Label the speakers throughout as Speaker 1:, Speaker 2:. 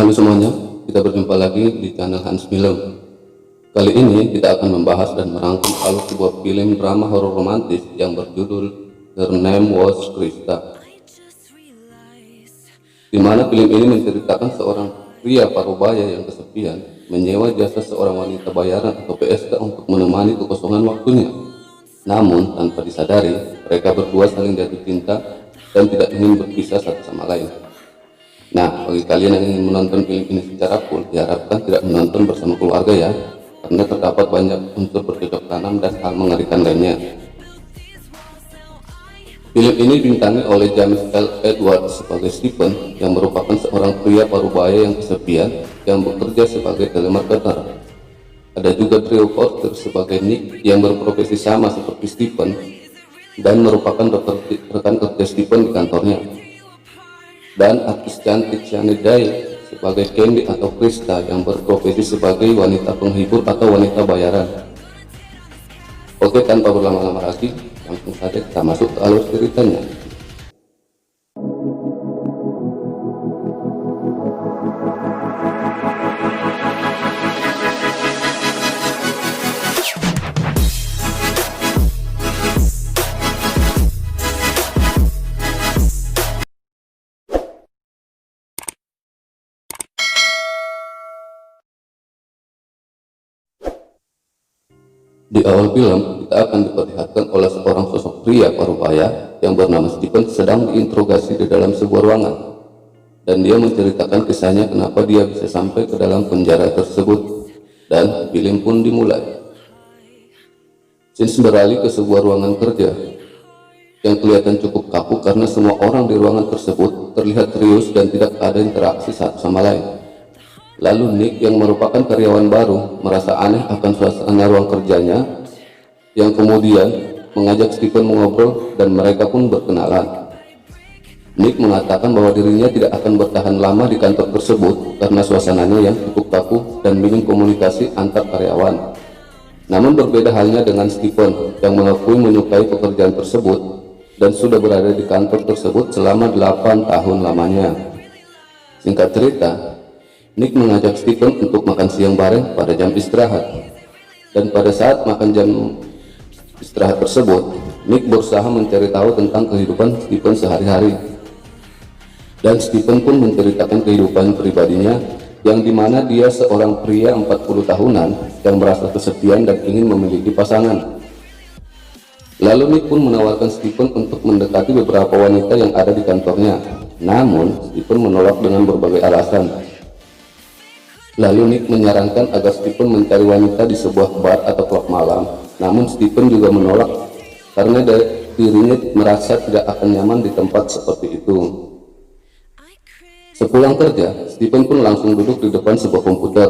Speaker 1: Halo semuanya, kita berjumpa lagi di channel Hans Film. Kali ini kita akan membahas dan merangkum alur sebuah film drama horor romantis yang berjudul Her Name Was Krista, di mana film ini menceritakan seorang pria parubaya yang kesepian menyewa jasa seorang wanita bayaran atau PSK untuk menemani kekosongan waktunya. Namun tanpa disadari, mereka berdua saling jatuh cinta dan tidak ingin berpisah satu sama lain. Nah, bagi kalian yang ingin menonton film ini secara full, diharapkan tidak menonton bersama keluarga ya, karena terdapat banyak unsur bercocok tanam dan hal mengerikan lainnya. Film ini dibintangi oleh James L. Edwards sebagai Stephen, yang merupakan seorang pria parubaya yang kesepian yang bekerja sebagai telemarketer. Ada juga Drew Porter sebagai Nick yang berprofesi sama seperti Stephen dan merupakan rekan kerja Stephen di kantornya. Dan artis cantik Shania Day sebagai Candy atau Krista yang berprofesi sebagai wanita penghibur atau wanita bayaran. Oke, tanpa berlama-lama lagi, langsung saja kita masuk ke alur ceritanya. Di awal film, kita akan diperlihatkan oleh seorang sosok pria parubaya yang bernama Stephen sedang diinterogasi di dalam sebuah ruangan. Dan dia menceritakan kisahnya kenapa dia bisa sampai ke dalam penjara tersebut. Dan film pun dimulai. Scene beralih ke sebuah ruangan kerja yang kelihatan cukup kaku karena semua orang di ruangan tersebut terlihat serius dan tidak ada interaksi satu sama lain. Lalu Nick yang merupakan karyawan baru merasa aneh akan suasana ruang kerjanya, yang kemudian mengajak Stephen mengobrol dan mereka pun berkenalan. Nick mengatakan bahwa dirinya tidak akan bertahan lama di kantor tersebut karena suasananya yang cukup kaku dan minim komunikasi antar karyawan. Namun berbeda halnya dengan Stephen yang mengakui menyukai pekerjaan tersebut dan sudah berada di kantor tersebut selama 8 tahun lamanya. Singkat cerita, Nick mengajak Stephen untuk makan siang bareng pada jam istirahat. Dan pada saat makan jam istirahat tersebut, Nick berusaha mencari tahu tentang kehidupan Stephen sehari-hari. Dan Stephen pun menceritakan kehidupan pribadinya, yang dimana dia seorang pria 40 tahunan yang merasa kesepian dan ingin memiliki pasangan. Lalu Nick pun menawarkan Stephen untuk mendekati beberapa wanita yang ada di kantornya. Namun Stephen menolak dengan berbagai alasan. Lalu Nick menyarankan agar Stephen mencari wanita di sebuah bar atau klub malam. Namun Stephen juga menolak karena dirinya merasa tidak akan nyaman di tempat seperti itu. Sepulang kerja, Stephen pun langsung duduk di depan sebuah komputer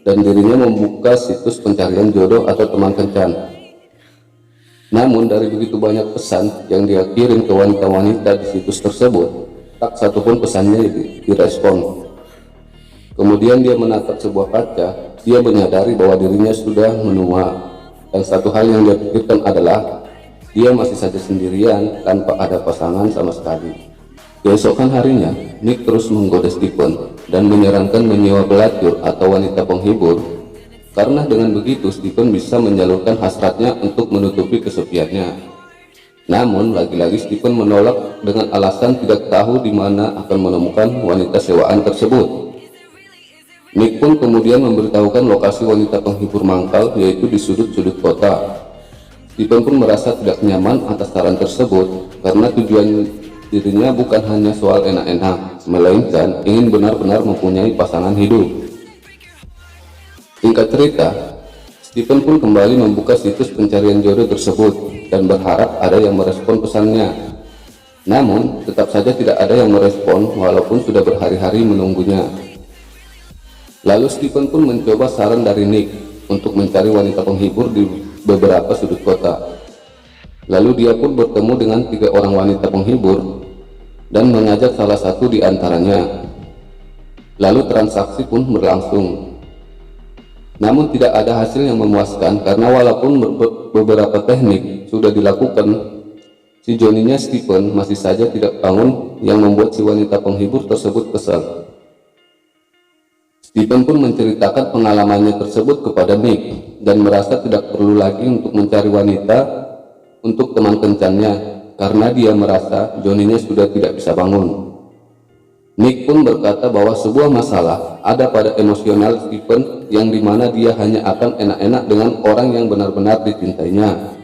Speaker 1: dan dirinya membuka situs pencarian jodoh atau teman kencan. Namun dari begitu banyak pesan yang dia kirim ke wanita-wanita di situs tersebut, tak satupun pesannya direspon. Kemudian dia menatap sebuah kaca. Dia menyadari bahwa dirinya sudah menua, dan satu hal yang dia pikirkan adalah dia masih saja sendirian tanpa ada pasangan sama sekali. Keesokan harinya, Nick terus menggoda Stephen dan menyarankan menyewa pelacur atau wanita penghibur, karena dengan begitu Stephen bisa menyalurkan hasratnya untuk menutupi kesepiannya. Namun lagi-lagi Stephen menolak dengan alasan tidak tahu di mana akan menemukan wanita sewaan tersebut. Nick pun kemudian memberitahukan lokasi wanita penghibur mangkal, yaitu di sudut-sudut kota. Stephen pun merasa tidak nyaman atas saran tersebut karena tujuan dirinya bukan hanya soal enak-enak, melainkan ingin benar-benar mempunyai pasangan hidup. Singkat cerita, Stephen pun kembali membuka situs pencarian jodoh tersebut dan berharap ada yang merespon pesannya. Namun tetap saja tidak ada yang merespon walaupun sudah berhari-hari menunggunya. Lalu Stephen pun mencoba saran dari Nick untuk mencari wanita penghibur di beberapa sudut kota. Lalu dia pun bertemu dengan 3 orang wanita penghibur dan mengajak salah satu di antaranya. Lalu transaksi pun berlangsung. Namun tidak ada hasil yang memuaskan karena walaupun beberapa teknik sudah dilakukan, si Johnny-nya Stephen masih saja tidak bangun, yang membuat si wanita penghibur tersebut kesal. Stephen pun menceritakan pengalamannya tersebut kepada Nick dan merasa tidak perlu lagi untuk mencari wanita untuk teman kencannya karena dia merasa Johnny-nya sudah tidak bisa bangun. Nick pun berkata bahwa sebuah masalah ada pada emosional Stephen yang dimana dia hanya akan enak-enak dengan orang yang benar-benar dicintainya.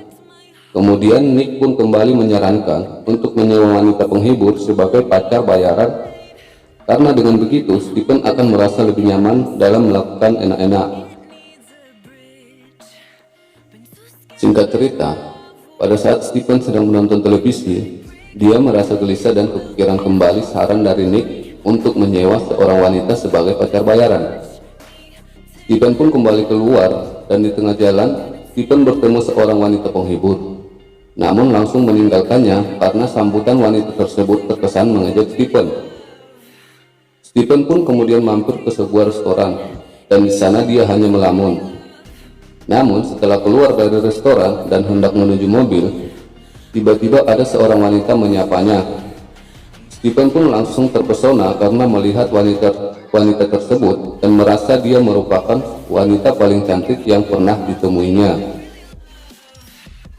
Speaker 1: Kemudian Nick pun kembali menyarankan untuk menyewa wanita penghibur sebagai pacar bayaran karena dengan begitu Stephen akan merasa lebih nyaman dalam melakukan enak-enak. Singkat cerita, pada saat Stephen sedang menonton televisi, dia merasa gelisah dan kepikiran kembali saran dari Nick untuk menyewa seorang wanita sebagai pacar bayaran. Stephen pun kembali keluar dan di tengah jalan Stephen bertemu seorang wanita penghibur, namun langsung meninggalkannya karena sambutan wanita tersebut terkesan mengejek Stephen. Stephen pun kemudian mampir ke sebuah restoran dan di sana dia hanya melamun. Namun setelah keluar dari restoran dan hendak menuju mobil, tiba-tiba ada seorang wanita menyapanya. Stephen pun langsung terpesona karena melihat wanita tersebut dan merasa dia merupakan wanita paling cantik yang pernah ditemuinya.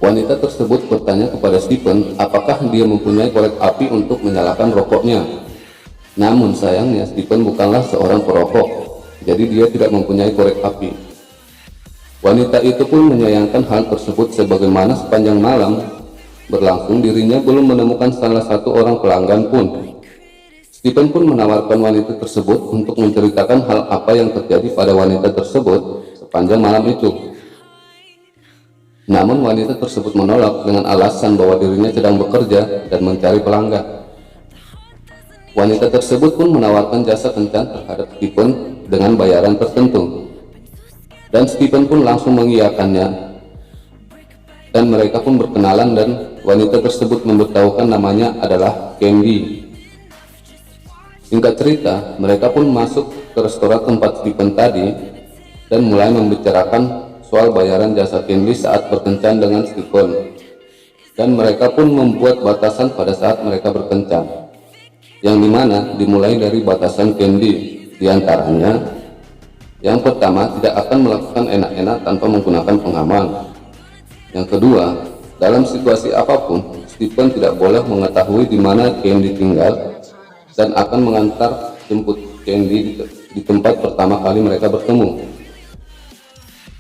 Speaker 1: Wanita tersebut bertanya kepada Stephen apakah dia mempunyai korek api untuk menyalakan rokoknya. Namun sayangnya Stephen bukanlah seorang perokok, jadi dia tidak mempunyai korek api. Wanita itu pun menyayangkan hal tersebut sebagaimana sepanjang malam berlangsung dirinya belum menemukan salah satu orang pelanggan pun. Stephen pun menawarkan wanita tersebut untuk menceritakan hal apa yang terjadi pada wanita tersebut sepanjang malam itu. Namun wanita tersebut menolak dengan alasan bahwa dirinya sedang bekerja dan mencari pelanggan. Wanita tersebut pun menawarkan jasa kencan terhadap Stephen dengan bayaran tertentu, dan Stephen pun langsung mengiyakannya. Dan mereka pun berkenalan dan wanita tersebut memberitahukan namanya adalah Candy. Singkat cerita, mereka pun masuk ke restoran tempat Stephen tadi dan mulai membicarakan soal bayaran jasa Candy saat berkencan dengan Stephen. Dan mereka pun membuat batasan pada saat mereka berkencan, yang dimana dimulai dari batasan Candy, diantaranya yang pertama tidak akan melakukan enak-enak tanpa menggunakan pengaman. Yang kedua, dalam situasi apapun Stephen tidak boleh mengetahui di mana Candy tinggal dan akan mengantar jemput Candy di tempat pertama kali mereka bertemu.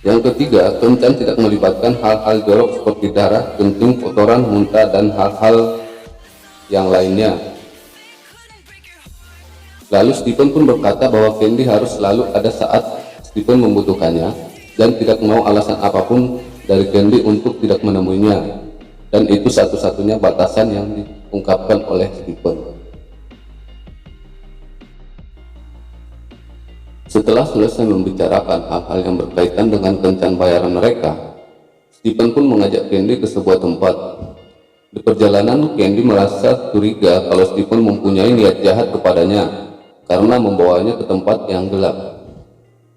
Speaker 1: Yang ketiga, kencan tidak melibatkan hal-hal jorok seperti darah, kencing, kotoran, muntah, dan hal-hal yang lainnya. Lalu Stephen pun berkata bahwa Candy harus selalu ada saat Stephen membutuhkannya dan tidak mau alasan apapun dari Candy untuk tidak menemuinya, dan itu satu-satunya batasan yang diungkapkan oleh Stephen. Setelah selesai membicarakan hal-hal yang berkaitan dengan kencan bayaran mereka, Stephen pun mengajak Candy ke sebuah tempat. Di perjalanan, Candy merasa curiga kalau Stephen mempunyai niat jahat kepadanya karena membawanya ke tempat yang gelap.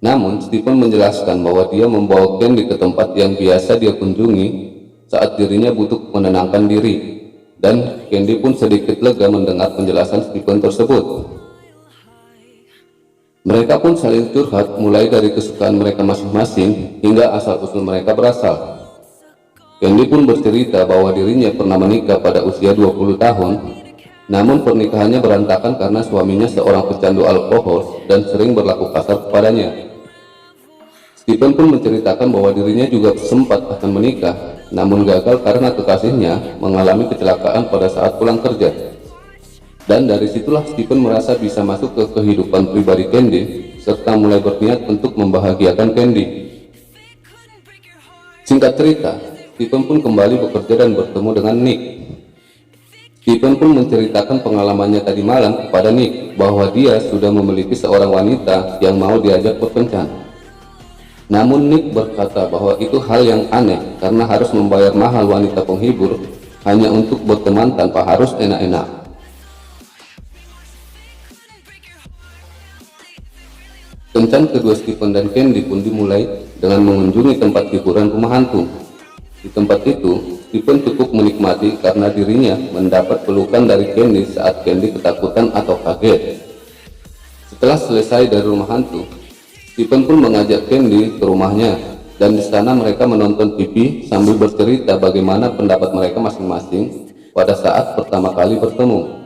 Speaker 1: Namun Stephen menjelaskan bahwa dia membawa Candy ke tempat yang biasa dia kunjungi saat dirinya butuh menenangkan diri, dan Candy pun sedikit lega mendengar penjelasan Stephen tersebut. Mereka pun saling curhat mulai dari kesukaan mereka masing-masing hingga asal-usul mereka berasal. Candy pun bercerita bahwa dirinya pernah menikah pada usia 20 tahun, namun pernikahannya berantakan karena suaminya seorang pecandu alkohol dan sering berlaku kasar kepadanya. Stephen pun menceritakan bahwa dirinya juga sempat akan menikah, namun gagal karena kekasihnya mengalami kecelakaan pada saat pulang kerja. Dan dari situlah Stephen merasa bisa masuk ke kehidupan pribadi Candy serta mulai berniat untuk membahagiakan Candy. Singkat cerita, Stephen pun kembali bekerja dan bertemu dengan Nick. Stephen pun menceritakan pengalamannya tadi malam kepada Nick bahwa dia sudah memiliki seorang wanita yang mau diajak berkencan. Namun Nick berkata bahwa itu hal yang aneh karena harus membayar mahal wanita penghibur hanya untuk berteman tanpa harus enak-enak. Kencan kedua Stephen dan Candy pun dimulai dengan mengunjungi tempat hiburan rumah hantu. Di tempat itu, Stephen cukup menikmati karena dirinya mendapat pelukan dari Candy saat Candy ketakutan atau kaget. Setelah selesai dari rumah hantu, Stephen pun mengajak Candy ke rumahnya, dan di sana mereka menonton TV sambil bercerita bagaimana pendapat mereka masing-masing pada saat pertama kali bertemu.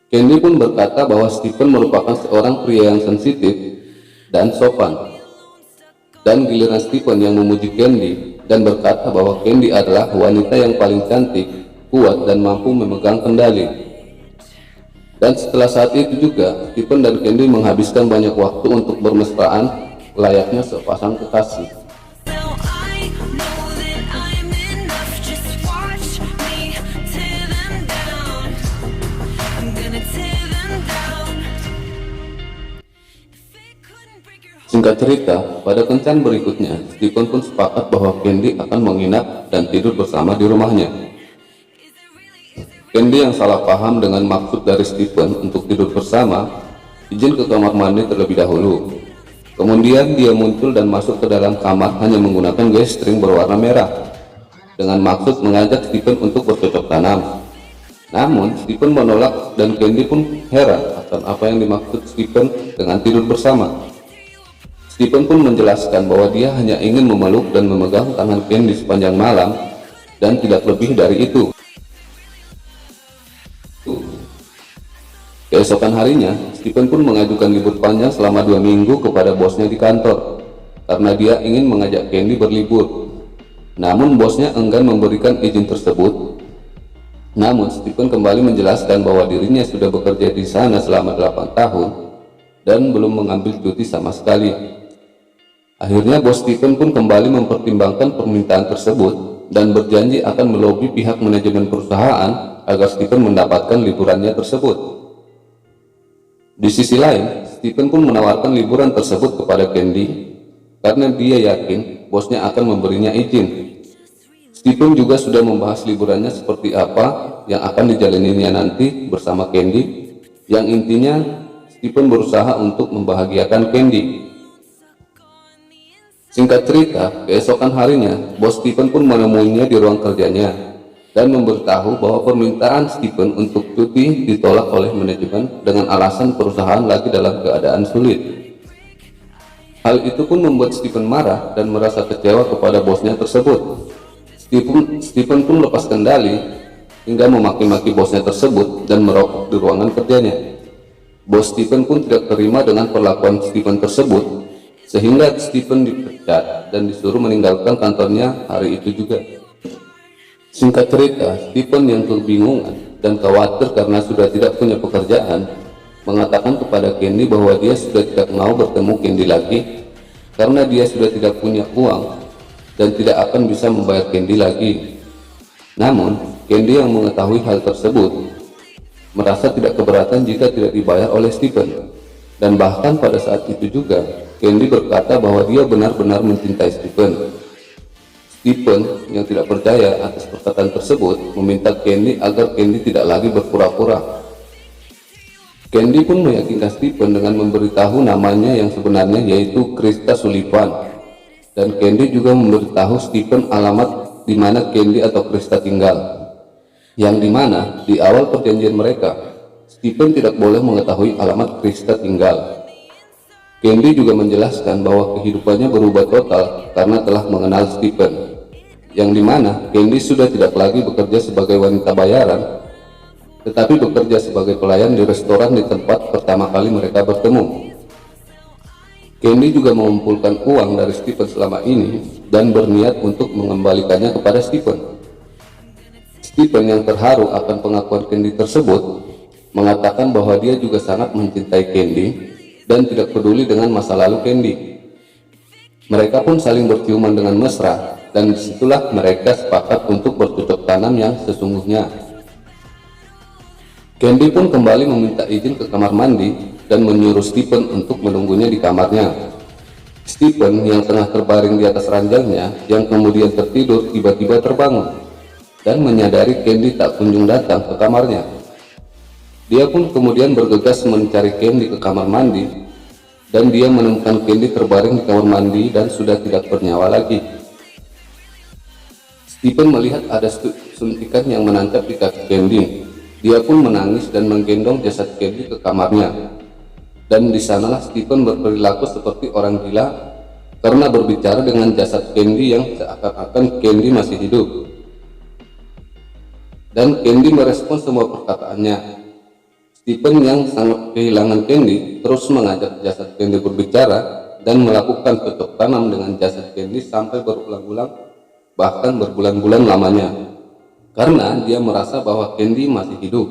Speaker 1: Candy pun berkata bahwa Stephen merupakan seorang pria yang sensitif dan sopan. Dan giliran Stephen yang memuji Candy dan berkata bahwa Candy adalah wanita yang paling cantik, kuat, dan mampu memegang kendali. Dan setelah saat itu juga, Stephen dan Candy menghabiskan banyak waktu untuk bermesraan layaknya sepasang kekasih. Singkat cerita, pada kencan berikutnya, Stephen pun sepakat bahwa Candy akan menginap dan tidur bersama di rumahnya. Candy yang salah paham dengan maksud dari Stephen untuk tidur bersama, izin ke kamar mandi terlebih dahulu. Kemudian dia muncul dan masuk ke dalam kamar hanya menggunakan G-string berwarna merah, dengan maksud mengajak Stephen untuk bercocok tanam. Namun, Stephen menolak dan Candy pun heran akan apa yang dimaksud Stephen dengan tidur bersama. Stephen pun menjelaskan bahwa dia hanya ingin memeluk dan memegang tangan Candy sepanjang malam, dan tidak lebih dari itu. Keesokan harinya, Stephen pun mengajukan libur panjang selama 2 minggu kepada bosnya di kantor, karena dia ingin mengajak Candy berlibur. Namun bosnya enggan memberikan izin tersebut. Namun Stephen kembali menjelaskan bahwa dirinya sudah bekerja di sana selama 8 tahun, dan belum mengambil cuti sama sekali. Akhirnya bos Stephen pun kembali mempertimbangkan permintaan tersebut, dan berjanji akan melobi pihak manajemen perusahaan agar Stephen mendapatkan liburannya tersebut. Di sisi lain, Stephen pun menawarkan liburan tersebut kepada Candy karena dia yakin bosnya akan memberinya izin. Stephen juga sudah membahas liburannya seperti apa yang akan dijalaninya nanti bersama Candy, yang intinya Stephen berusaha untuk membahagiakan Candy. Singkat cerita, keesokan harinya, bos Stephen pun menemuinya di ruang kerjanya dan memberitahu bahwa permintaan Stephen untuk cuti ditolak oleh manajemen dengan alasan perusahaan lagi dalam keadaan sulit. Hal itu pun membuat Stephen marah dan merasa kecewa kepada bosnya tersebut. Stephen pun lepas kendali hingga memaki-maki bosnya tersebut dan merokok di ruangan kerjanya. Bos Stephen pun tidak terima dengan perlakuan Stephen tersebut, sehingga Stephen dipecat dan disuruh meninggalkan kantornya hari itu juga. Singkat cerita, Stephen yang kebingungan dan khawatir karena sudah tidak punya pekerjaan, mengatakan kepada Candy bahwa dia sudah tidak mau bertemu Candy lagi karena dia sudah tidak punya uang dan tidak akan bisa membayar Candy lagi. Namun, Candy yang mengetahui hal tersebut merasa tidak keberatan jika tidak dibayar oleh Stephen, dan bahkan pada saat itu juga Candy berkata bahwa dia benar-benar mencintai Stephen. Stephen yang tidak percaya atas perkataan tersebut meminta Candy agar Candy tidak lagi berpura-pura. Candy pun meyakinkan Stephen dengan memberitahu namanya yang sebenarnya, yaitu Krista Sullivan, dan Candy juga memberitahu Stephen alamat di mana Candy atau Krista tinggal, yang dimana di awal perjanjian mereka Stephen tidak boleh mengetahui alamat Krista tinggal. Candy juga menjelaskan bahwa kehidupannya berubah total karena telah mengenal Stephen, yang dimana Candy sudah tidak lagi bekerja sebagai wanita bayaran, tetapi bekerja sebagai pelayan di restoran di tempat pertama kali mereka bertemu. Candy juga mengumpulkan uang dari Stephen selama ini dan berniat untuk mengembalikannya kepada Stephen. Stephen yang terharu akan pengakuan Candy tersebut mengatakan bahwa dia juga sangat mencintai Candy dan tidak peduli dengan masa lalu Candy. Mereka pun saling berciuman dengan mesra, dan disitulah mereka sepakat untuk bercocok tanam yang sesungguhnya. Candy pun kembali meminta izin ke kamar mandi dan menyuruh Stephen untuk menunggunya di kamarnya. Stephen yang tengah terbaring di atas ranjangnya yang kemudian tertidur tiba-tiba terbangun dan menyadari Candy tak kunjung datang ke kamarnya. Dia pun kemudian bergegas mencari Candy ke kamar mandi, dan dia menemukan Candy terbaring di kamar mandi dan sudah tidak bernyawa lagi. Stephen melihat ada suntikan yang menancap di kaki Candy. Dia pun menangis dan menggendong jasad Candy ke kamarnya. dan di sanalah Stephen berperilaku seperti orang gila karena berbicara dengan jasad Candy yang seakan-akan Candy masih hidup. Dan Candy merespon semua perkataannya. Stephen yang sangat kehilangan Candy terus mengajak jasad Candy berbicara dan melakukan cocok tanam dengan jasad Candy sampai berulang-ulang, bahkan berbulan-bulan lamanya, karena dia merasa bahwa Candy masih hidup.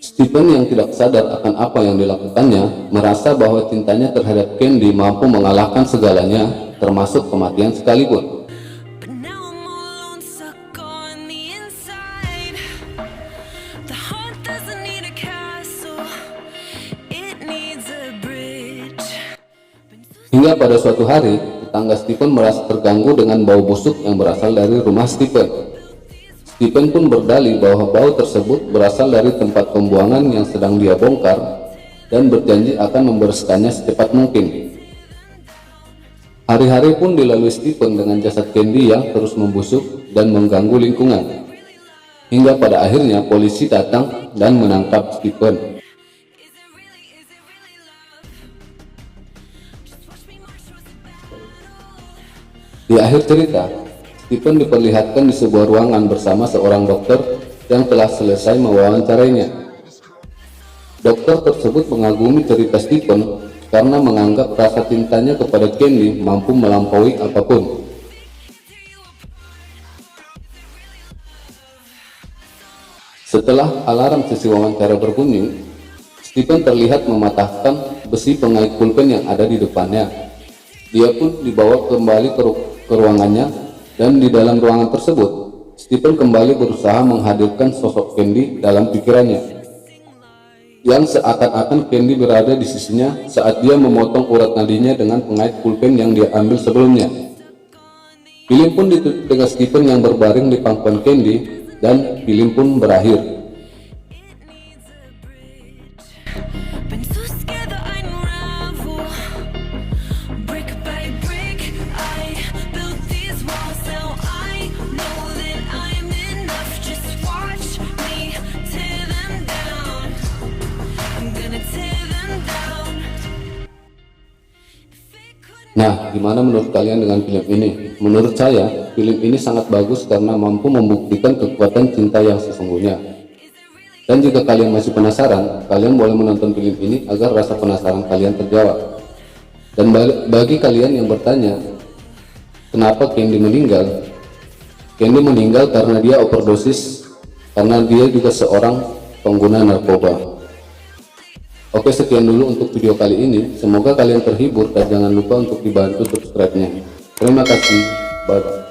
Speaker 1: Stephen yang tidak sadar akan apa yang dilakukannya merasa bahwa cintanya terhadap Candy mampu mengalahkan segalanya, termasuk kematian sekalipun. Hingga pada suatu hari, tetangga Stephen merasa terganggu dengan bau busuk yang berasal dari rumah Stephen. Stephen pun berdalih bahwa bau tersebut berasal dari tempat pembuangan yang sedang dia bongkar dan berjanji akan membereskannya secepat mungkin. Hari-hari pun dilalui Stephen dengan jasad Candy yang terus membusuk dan mengganggu lingkungan. Hingga pada akhirnya polisi datang dan menangkap Stephen. Di akhir cerita, Stephen diperlihatkan di sebuah ruangan bersama seorang dokter yang telah selesai mewawancarainya. Dokter tersebut mengagumi cerita Stephen karena menganggap rasa cintanya kepada Candy mampu melampaui apapun. Setelah alarm sesi wawancara berbunyi, Stephen terlihat mematahkan besi pengait pulpen yang ada di depannya. Dia pun dibawa kembali ke ruangannya, dan di dalam ruangan tersebut Stephen kembali berusaha menghadirkan sosok Candy dalam pikirannya, yang seakan-akan Candy berada di sisinya saat dia memotong urat nadinya dengan pengait pulpen yang dia ambil sebelumnya. Film pun ditutup dengan Stephen yang berbaring di pangkuan Candy, dan film pun berakhir. Nah, gimana menurut kalian dengan film ini? Menurut saya, film ini sangat bagus karena mampu membuktikan kekuatan cinta yang sesungguhnya. Dan jika kalian masih penasaran, kalian boleh menonton film ini agar rasa penasaran kalian terjawab. Dan bagi kalian yang bertanya, kenapa Candy meninggal? Candy meninggal karena dia overdosis, karena dia juga seorang pengguna narkoba. Oke, sekian dulu untuk video kali ini. Semoga kalian terhibur dan jangan lupa untuk dibantu subscribe-nya. Terima kasih. Bye.